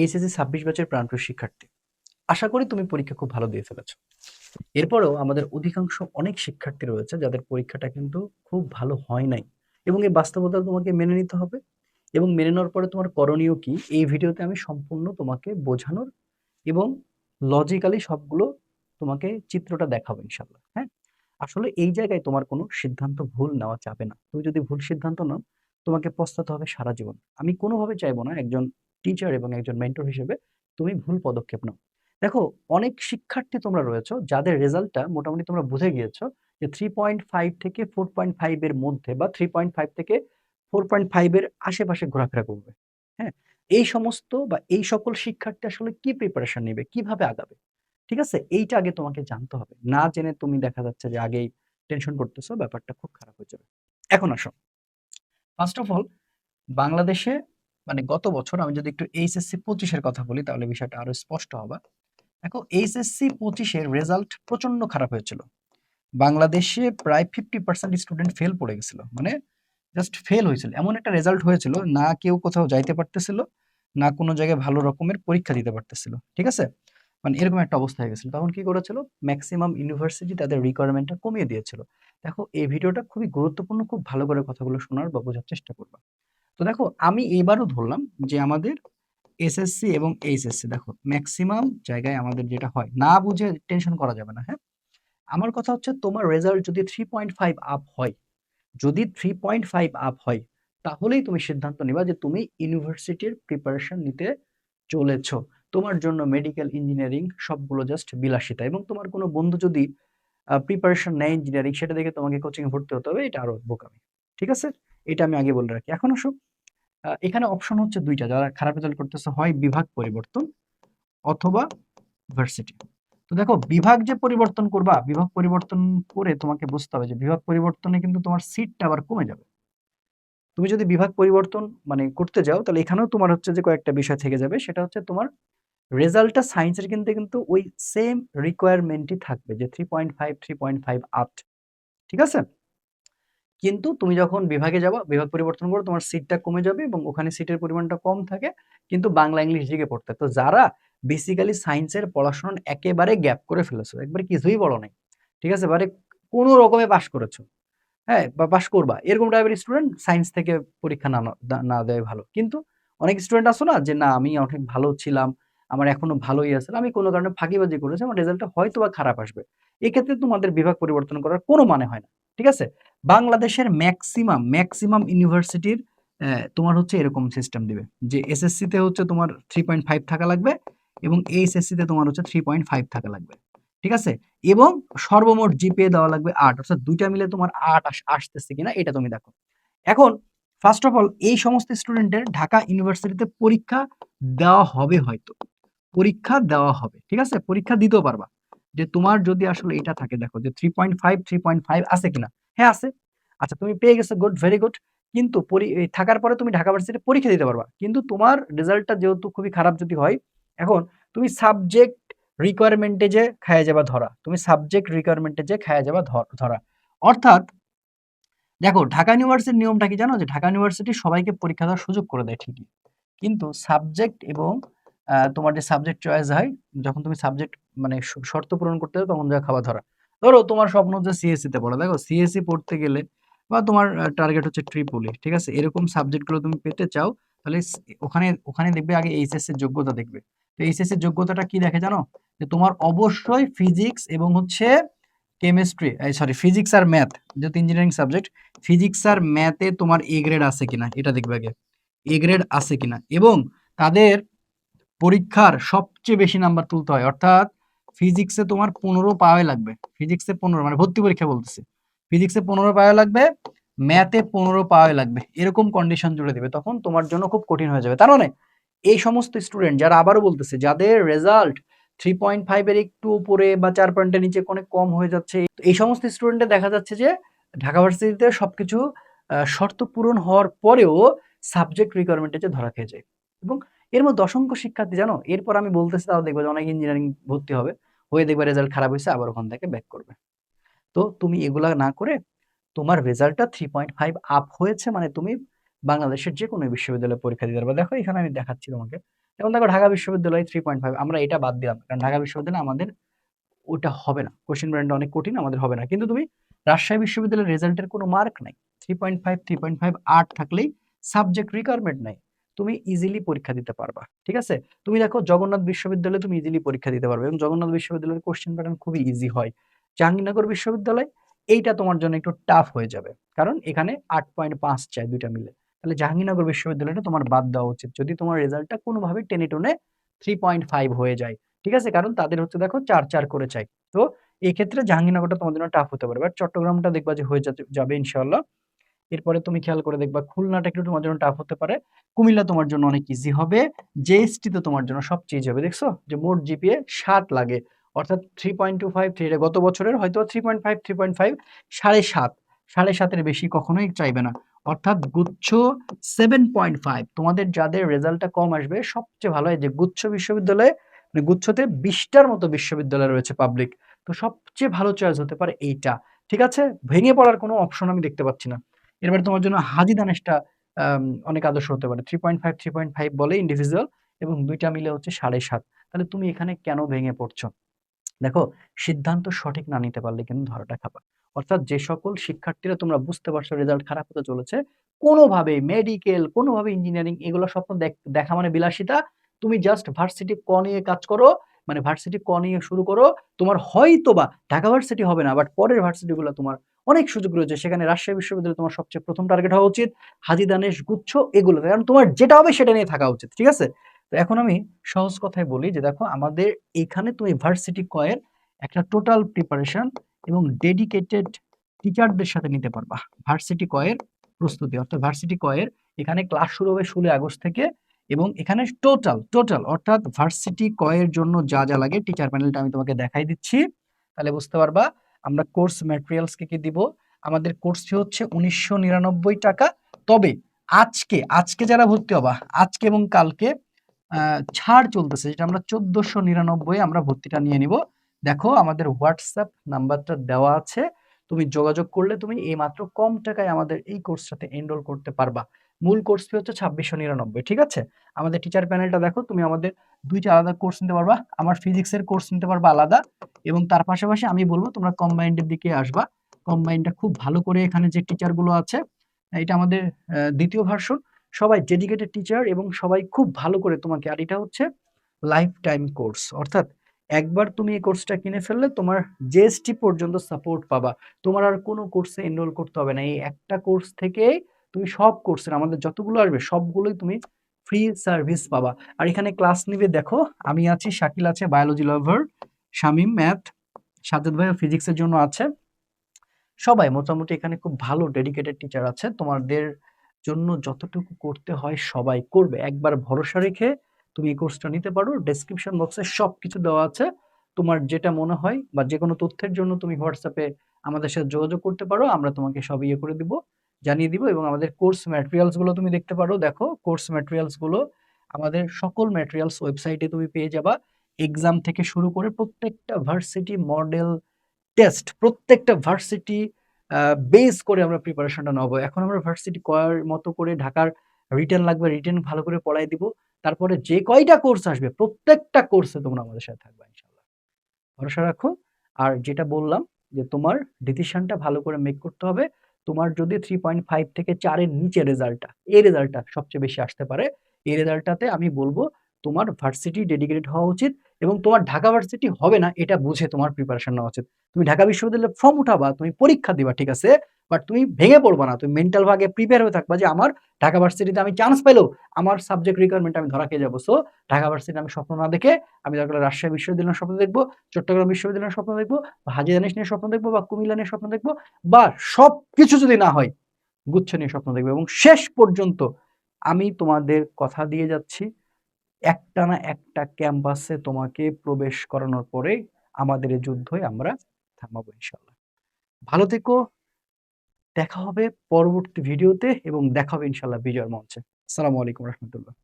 HSC 26 ব্যাচের প্রাণপ্রিয় শিক্ষার্থী, আশা করি তুমি পরীক্ষা খুব ভালো দিয়ে ফেলেছো। এরপরেও আমাদের অধিকাংশ অনেক শিক্ষার্থী রয়েছে যাদের পরীক্ষাটা কিন্তু খুব ভালো হয় নাই, এবং এই বাস্তবতা তোমাকে মেনে নিতে হবে। এবং মেনে নেওয়ার পরে তোমার করণীয় কি, এই ভিডিওতে আমি সম্পূর্ণ তোমাকে বোঝানোর এবং লজিক্যালি সবগুলো তোমাকে চিত্রটা দেখাবো ইনশাল্লাহ। হ্যাঁ, আসলে এই জায়গায় তোমার কোনো সিদ্ধান্ত ভুল নেওয়া যাবে না। তুমি যদি ভুল সিদ্ধান্ত নাও, তোমাকে পস্তাতে হবে সারা জীবন। আমি কোনোভাবে চাইবো না একজন টিচার এবং একজন মেন্টর হিসেবে তুমি ভুল পদক্ষেপ নাও। দেখো, অনেক শিক্ষার্থী তোমরা রয়েছো যাদের রেজাল্টটা মোটামুটি তোমরা বুঝে গিয়েছো যে 3.5 থেকে 4.5 এর মধ্যে, বা 3.5 থেকে 4.5 এর আশেপাশে ঘোরাফেরা করবে। হ্যাঁ, এই সমস্ত বা এই সকল শিক্ষার্থী আসলে কি প্রিপারেশন নেবে, কিভাবে আগাবে, ঠিক আছে, এইটা আগে তোমাকে জানতে হবে। না জেনে তুমি দেখা যাচ্ছে যে আগেই টেনশন করতেছো, ব্যাপারটা খুব খারাপ হয়ে যাবে। এখন আসো, ফার্স্ট অফ অল, বাংলাদেশে মানে গত বছর আমি যদি একটু এইচএসসি 25-এর কথা বলি তাহলে বিষয়টা আরো স্পষ্ট হবে। দেখো, এইচএসসি 25-এর রেজাল্ট প্রচন্ড খারাপ হয়েছিল। বাংলাদেশে প্রায় 50% স্টুডেন্ট ফেল পড়ে গেছিল, মানে জাস্ট ফেল হয়েছিল। এমন একটা রেজাল্ট হয়েছিল, না কেউ কোথাও যাইতে পারতেছিল, না কোনো জায়গায় ভালো রকমের পরীক্ষা দিতে পারতেছিল, ঠিক আছে। মানে এরকম একটা অবস্থা হয়ে গেছিল। তখন কি করেছিল, ম্যাক্সিমাম ইউনিভার্সিটি তাদের রিকোয়ারমেন্টটা কমিয়ে দিয়েছিল। দেখো, এই ভিডিওটা খুবই গুরুত্বপূর্ণ, খুব ভালো করে কথাগুলো শোনার বা বোঝার চেষ্টা করবা। তো দেখো, আমি এবারও ধরলাম যে আমাদের এসএসসি এবং এইচএসসি, দেখো ম্যাক্সিমাম জায়গায় আমাদের যেটা হয়, না বুঝে টেনশন করা যাবে না। হ্যাঁ, আমার কথা হচ্ছে তোমার রেজাল্ট যদি 3.5 আপ হয়, যদি 3.5 আপ হয়, তাহলেই তুমি সিদ্ধান্ত নিবা যে তুমি ইউনিভার্সিটির প্রিপারেশন নিতে চলেছ। তোমার জন্য মেডিকেল, ইঞ্জিনিয়ারিং সবগুলো জাস্ট বিলাসিতা। এবং তোমার কোনো বন্ধু যদি প্রিপারেশন নেয় ইঞ্জিনিয়ারিং, সেটা দেখে তোমাকে কোচিং এ ভর্তি হতে হবে, এটা আরো বোকামি। ঠিক আছে, এটা আমি আগে বলে রাখি। এখন আসো, এখানে অপশন হচ্ছে দুইটা, যারা খারাপ রেজাল্ট করতেছে, হয় বিভাগ পরিবর্তন অথবা ভার্সিটি। তো দেখো, বিভাগ যে পরিবর্তন করবা, বিভাগ পরিবর্তন করে তোমাকে বুঝতে হবে যে বিভাগ পরিবর্তনে কিন্তু তোমার সিটটা আবার কমে যাবে। তুমি যদি বিভাগ পরিবর্তন মানে করতে যাও, তাহলে এখানেও তোমার হচ্ছে যে কয়েকটা বিষয় থেকে যাবে। সেটা হচ্ছে তোমার রেজাল্টটা সায়েন্সের কিন্তু ওই সেম রিকোয়ারমেন্টই থাকবে, যে 3.5 3.5 আপ, ঠিক আছে। কিন্তু তুমি যখন বিভাগে যাবা, বিভাগ পরিবর্তন করো, তোমার সিটটা কমে যাবে এবং ওখানে সিটের পরিমাণটা কম থাকে, কিন্তু বাংলা ইংলিশ দিকে পড়তে। তো যারা বেসিক্যালি সায়েন্সের পড়াশোনা একেবারে গ্যাপ করে ফেলেছো, একবারে কিছুই বলো নাই, ঠিক আছে, মানে কোনো রকমে পাশ করেছো, হ্যাঁ, বা পাস করবা, এরকম টাইপের স্টুডেন্ট সায়েন্স থেকে পরীক্ষা না দেয় ভালো। কিন্তু অনেক স্টুডেন্ট আসো না, যে না আমি অনেক ভালো ছিলাম, আমার এখনো ভালোই আছে, আমি কোনো কারণে ফাঁকিবাজি করেছি, আমার রেজাল্টটা হয়তো বা খারাপ আসবে, এক্ষেত্রে তোমাদের বিভাগ পরিবর্তন করার কোনো মানে হয় না, ঠিক আছে। বাংলাদেশের ম্যাক্সিমাম ম্যাক্সিমাম ইউনিভার্সিটির তোমার হচ্ছে এরকম সিস্টেম দিবে যে এসএসসি তে হচ্ছে তোমার 3.5 থাকা লাগবে, এবং এইচএসসি তে তোমার হচ্ছে 3.5 থাকা লাগবে, ঠিক আছে। এবং সর্বমোট জিপিএ দেওয়া লাগবে 8, অর্থাৎ দুইটা মিলে তোমার 8 আসতেছে কিনা এটা তুমি দেখো। এখন ফার্স্ট অফ অল, এই সমস্ত স্টুডেন্টের ঢাকা ইউনিভার্সিটিতে পরীক্ষা দেওয়া হবে, হয়তো পরীক্ষা দেওয়া হবে, ঠিক আছে, পরীক্ষা দিতেও পারবা। যে তোমার যদি আসলে এটা থাকে, দেখো যে 3.5 আছে কিনা, হ্যাঁ আছে, আচ্ছা তুমি পেয়ে গেছো, গুড, ভেরি গুড। কিন্তু এই থাকার পরে তুমি ঢাকা ভার্সিটিতে পরীক্ষা দিতে পারবা, কিন্তু তোমার রেজাল্টটা যেহেতু খুবই খারাপ যদি হয়, এখন তুমি সাবজেক্ট রিকোয়ারমেন্টে যে খায়া যাবা ধরা, তুমি সাবজেক্ট রিকোয়ারমেন্টে যে খায়া যাবা ধরা। অর্থাৎ দেখো, ঢাকা ইউনিভার্সিটির নিয়মটা কি জানো, যে ঢাকা ইউনিভার্সিটি সবাইকে পরীক্ষা দেওয়ার সুযোগ করে দেয় ঠিকই, কিন্তু সাবজেক্ট এবং তোমার যে সাবজেক্ট চয়েস হয়, যখন তুমি সাবজেক্ট মানে শর্ত পূরণ করতে হবে, তখন যা খাওয়া ধরা। ধরো তোমার স্বপ্ন হচ্ছে সিএসসি তে পড়া, দেখো সিএসসি পড়তে গেলে, বা তোমার টার্গেট হচ্ছে ট্রিপলি, ঠিক আছে, এরকম সাবজেক্ট গুলো তুমি পেতে চাও, তাহলে ওখানে ওখানে দেখবে আগে এইচএসসি এর যোগ্যতা দেখবে। তো এইচএসসি এর যোগ্যতাটা কি দেখে জানো, যে তোমার অবশ্যই ফিজিক্স এবং হচ্ছে কেমিস্ট্রি, সরি ফিজিক্স আর ম্যাথ, যেহেতু ইঞ্জিনিয়ারিং সাবজেক্ট, ফিজিক্স আর ম্যাথে তোমার এ গ্রেড আছে কিনা এটা দেখবে আগে, এ গ্রেড আছে কিনা। এবং তাদের পরীক্ষার সবচেয়ে বেশি নাম্বার তুলতে হয়, অর্থাৎ ফিজিক্সে তোমার 15 পাওয়াই লাগবে, ফিজিক্সে 15 মানে ভর্তি পরীক্ষা বলতেছে, ফিজিক্সে 15 পাওয়া লাগবে, ম্যাথে 15 পাওয়াই লাগবে, এরকম কন্ডিশন জুড়ে দিবে, তখন তোমার জন্য খুব কঠিন হয়ে যাবে। তার মানে এই সমস্ত স্টুডেন্ট যারা, আবারও বলতেছে, যাদের রেজাল্ট 3.5 এর একটু উপরে বা 4 পয়েন্টের নিচে অনেক কম হয়ে যাচ্ছে, এই সমস্ত স্টুডেন্টে দেখা যাচ্ছে যে ঢাকা ভার্সিটিতে সবকিছু শর্ত পূরণ হওয়ার পরেও সাবজেক্ট রিকোয়ারমেন্টে যে ধরা খেয়ে যায়। এবং এর মধ্যে অসংখ্য শিক্ষার্থী জানো, এরপর আমি বলতেছি তাও দেখবো যে অনেক ইঞ্জিনিয়ারিং ভর্তি হবে, হয়ে দেখবে রেজাল্ট খারাপ হয়েছে, আবার ওখান থেকে ব্যাক করবে। তো তুমি এগুলা না করে, তোমার রেজাল্টটা 3.5 আপ হয়েছে মানে তুমি বাংলাদেশের যে কোনো বিশ্ববিদ্যালয়ে পরীক্ষা দিতে পারবে। দেখো এখানে আমি দেখাচ্ছি তোমাকে, যেমন দেখো ঢাকা বিশ্ববিদ্যালয় 3.5, আমরা এটা বাদ দিলাম কারণ ঢাকা বিশ্ববিদ্যালয় আমাদের ওটা হবে না, কোশ্চেন ব্যান্ড অনেক কঠিন, আমাদের হবে না। কিন্তু তুমি রাজশাহী বিশ্ববিদ্যালয়ের রেজাল্টের কোনো মার্ক নাই, 3.5 8 থাকলেই সাবজেক্ট রিকোয়ারমেন্ট নাই, তুমি ইজিলি পরীক্ষা দিতে পারবা। ঠিক আছে, তুমি দেখো জগন্নাথ বিশ্ববিদ্যালয়ে তুমি ইজিলি পরীক্ষা দিতে পারবে এবং জগন্নাথ বিশ্ববিদ্যালয়ের কোশ্চেন প্যাটার্ন খুবই ইজি হয়। জাহাঙ্গীরনগর বিশ্ববিদ্যালয় এইটা তোমার জন্য একটু টাফ হয়ে যাবে, কারণ এখানে 8.5 চাই দুইটা মিলে। তাহলে জাহাঙ্গীরনগর বিশ্ববিদ্যালয়টা তোমার বাদ দেওয়া উচিত যদি তোমার রেজাল্টটা কোনোভাবে টেনে টুনে 3.5 হয়ে যায়। ঠিক আছে, কারণ তাদের হচ্ছে দেখো 4 করে চাই। তো এই ক্ষেত্রে জাহাঙ্গীরনগরটা তোমার জন্য টাফ হতে পারে, বাট চট্টগ্রামটা দেখবা যে হয়ে যাবে ইনশাল্লাহ। এরপরে তুমি খেয়াল করে দেখবা খুলনাটা একটু তোমার জন্য টাফ হতে পারে, কুমিল্লা তোমার জন্য অনেক ইজি হবে, জেএসটি তো তোমার জন্য সবচেয়ে ইজি হবে। দেখছো যে মোট জিপিএ 7 লাগে, অর্থাৎ 3.25 এটা গত বছরের হয়তো 3.5 7.5 7.5-এর বেশি কখনোই চাইবে না, অর্থাৎ গুচ্ছ 7.5। তোমাদের যাদের রেজাল্টটা কম আসবে সবচেয়ে ভালো হয় যে গুচ্ছ বিশ্ববিদ্যালয়ে, মানে গুচ্ছতে 20টার মতো বিশ্ববিদ্যালয় রয়েছে পাবলিক, তো সবচেয়ে ভালো চয়েস হতে পারে এইটা। ঠিক আছে, ভেঙে পড়ার কোনো অপশন আমি দেখতে পাচ্ছি না। এবার তোমার জন্য হাজি দানেশটা অনেক আদর্শ হতে পারে, 3.5 বলে ইন্ডিভিজুয়াল এবং দুইটা মিলে হচ্ছে 7.5। তাহলে তুমি এখানে কেন ভেঙে পড়ছো? দেখো, সিদ্ধান্ত সঠিক না নিতে পারলে কিন্তু ধরাটা খাবা। অর্থাৎ যে সকল শিক্ষার্থীরা তোমরা বুঝতে পারছো রেজাল্ট খারাপ হতে চলেছে, কোনোভাবে মেডিকেল, কোনোভাবে ইঞ্জিনিয়ারিং, এগুলো স্বপ্ন দেখা মানে বিলাসিতা। তুমি জাস্ট ভার্সিটি ক নিয়ে কাজ করো, মানে ভার্সিটি ক নিয়ে শুরু করো। তোমার হয়তোবা ঢাকা ভার্সিটি হবে না, বাট পরের ভার্সিটিগুলো তোমার অনেক সুযোগ রয়েছে, সেখানে রাজশাহী বিশ্ববিদ্যালয় তোমার সবচেয়ে প্রথম টার্গেট হওয়া উচিত, হাজী দানেশ, গুচ্ছ, এগুলো, কারণ তোমার যেটা হবে সেটা নিয়ে থাকা উচিত। ঠিক আছে, তো এখন আমি সহজ কথায় বলি যে দেখো আমাদের এইখানে তুমি ভার্সিটি কয়ের একটা টোটাল প্রিপারেশন এবং ডেডিকেটেড টিচারদের সাথে নিতে পারবা। ভার্সিটি কয়ের প্রস্তুতি, অর্থাৎ ভার্সিটি কয়ের এখানে ক্লাস শুরু হবে 16 আগস্ট থেকে, এবং এখানে টোটাল অর্থাৎ ভার্সিটি কয়ের জন্য যা যা লাগে টিচার প্যানেলটা আমি তোমাকে দেখাই দিচ্ছি, তাহলে বুঝতে পারবা। আমরা কোর্স ম্যাটেরিয়ালস কি কি দিব? আমাদের কোর্স ফি হচ্ছে 1999 টাকা। তবে আজকে আজকে যারা ভর্তি হবা, আজকে এবং কালকে ছাড় চলতেছে, যেটা আমরা 1499 আমরা ভর্তিটা নিয়ে নিব। দেখো আমাদের হোয়াটসঅ্যাপ নাম্বারটা দেওয়া আছে, তুমি যোগাযোগ করলে তুমি এই মাত্র কম টাকায় আমাদের এই কোর্সটাতে এনরোল করতে পারবা। মূল কোর্স ফি হচ্ছে 2699। ঠিক আছে, আমাদের টিচার প্যানেলটা দেখো, তুমি আমাদের দুইটা আলাদা কোর্স নিতে পারবা, আমার ফিজিক্সের কোর্স নিতে পারবা আলাদা, এবং তার পাশাপাশি আমি বলবো তোমরা কম্বাইন্ডের দিকে আসবা। কম্বাইন্ডটা খুব ভালো করে, এখানে যে টিচার গুলো আছে, এটা আমাদের দ্বিতীয় ভার্সন, সবাই ডেডিকেটেড টিচার এবং সবাই খুব ভালো করে তোমাকে, আর এটা হচ্ছে লাইফ টাইম কোর্স, অর্থাৎ একবার তুমি এই কোর্সটা কিনে ফেললে তোমার জিএসটি পর্যন্ত সাপোর্ট পাবা, তোমার আর কোনো কোর্সে এনরোল করতে হবে না, এই একটা কোর্স থেকে তুমি সব কোর্সের আমাদের যতগুলো আসবে সবগুলোই তুমি ফ্রি সার্ভিস পাবা। আর এখানে ক্লাস নিবে দেখো, আমি আছি, শাকিল আছে বায়োলজি লাভার, শামীম ম্যাথ, সাজ্জাদ ভাই ফিজিক্সের জন্য আছে, সবাই মোটামুটি এখানে খুব ভালো ডেডিকেটেড টিচার আছে, তোমাদের জন্য যতটুকু করতে হয় সবাই করবে। একবার ভরসা রেখে তুমি এই কোর্সটা নিতে পারো, ডেসক্রিপশন বক্সে সবকিছু দেওয়া আছে, তোমার যেটা মনে হয় বা যে কোনো তথ্যের জন্য তুমি হোয়াটসঅ্যাপে আমাদের সাথে যোগাযোগ করতে পারো, আমরা তোমাকে সব ইয়ে করে দিব, জানিয়ে দিব। এবং আমাদের কোর্স ম্যাটেরিয়ালস গুলো তুমি দেখতে পারো, দেখো কোর্স ম্যাটেরিয়ালস গুলো, আমাদের সকল ম্যাটেরিয়ালস ওয়েবসাইটে তুমি পেয়ে যাবা, এক্সাম থেকে শুরু করে প্রত্যেকটা ভার্সিটি মডেল টেস্ট, প্রত্যেকটা ভার্সিটি বেস করে আমরা প্রিপারেশনটা নেবো। এখন আমরা ভার্সিটি কয়ার মতো করে ঢাকার রিটেন লাগবে, রিটেন ভালো করে পড়াই দিব, তারপরে যে কয়টা কোর্স আসবে প্রত্যেকটা কোর্সে তোমরা আমাদের সাথে থাকবে ইনশাল্লাহ, ভরসা রাখো। আর যেটা বললাম যে তোমার ডিসিশনটা ভালো করে মেক করতে হবে, তোমার যদি 3.5 থেকে 4-এর নিচে রেজাল্টটা, এই রেজাল্টটা সবচেয়ে বেশি আসতে পারে, এই রেজাল্টটাতে আমি বলবো তোমার ভার্সিটি ডেডিকেটেড হওয়া উচিত, এবং তোমার ঢাকা ভার্সিটি হবে না এটা বুঝে তোমার প্রিপারেশন নেওয়া উচিত। তুমি ঢাকা বিশ্ববিদ্যালয়ে ফর্ম উঠাবা, তুমি পরীক্ষা দিবা, ঠিক আছে, বাট তুমি ভেঙে পড়বা না, তুমি মেন্টাল ভাগে প্রিপেয়ার হয়ে থাকবা যে আমার ঢাকা ভার্সিটিতে আমি চান্স পেলেও আমার সাবজেক্ট রিকোয়ারমেন্ট আমি ধরা খেয়ে যাবো। সো ঢাকা ভার্সিটি আমি স্বপ্ন না দেখে আমি দরকার হলে রাজশাহী বিশ্ববিদ্যালয়ের স্বপ্ন দেখবো, চট্টগ্রাম বিশ্ববিদ্যালয়ের স্বপ্ন দেখবো, বা হাজী দানেশ নিয়ে স্বপ্ন দেখবো, বা কুমিল্লা নিয়ে স্বপ্ন দেখবো, বা সবকিছু যদি না হয় গুচ্ছ নিয়ে স্বপ্ন দেখবো। এবং শেষ পর্যন্ত আমি তোমাদের কথা দিয়ে যাচ্ছি, একটা না একটা ক্যাম্পাসে তোমাকে প্রবেশ করানোর পরে আমাদের এই যুদ্ধই আমরা থামাবো ইনশাল্লাহ। ভালো থেকো, দেখা হবে পরবর্তী ভিডিওতে এবং দেখা হবে ইনশাল্লাহ বিজয়ের মঞ্চে। আসসালামু আলাইকুম রহমতুল্লাহ।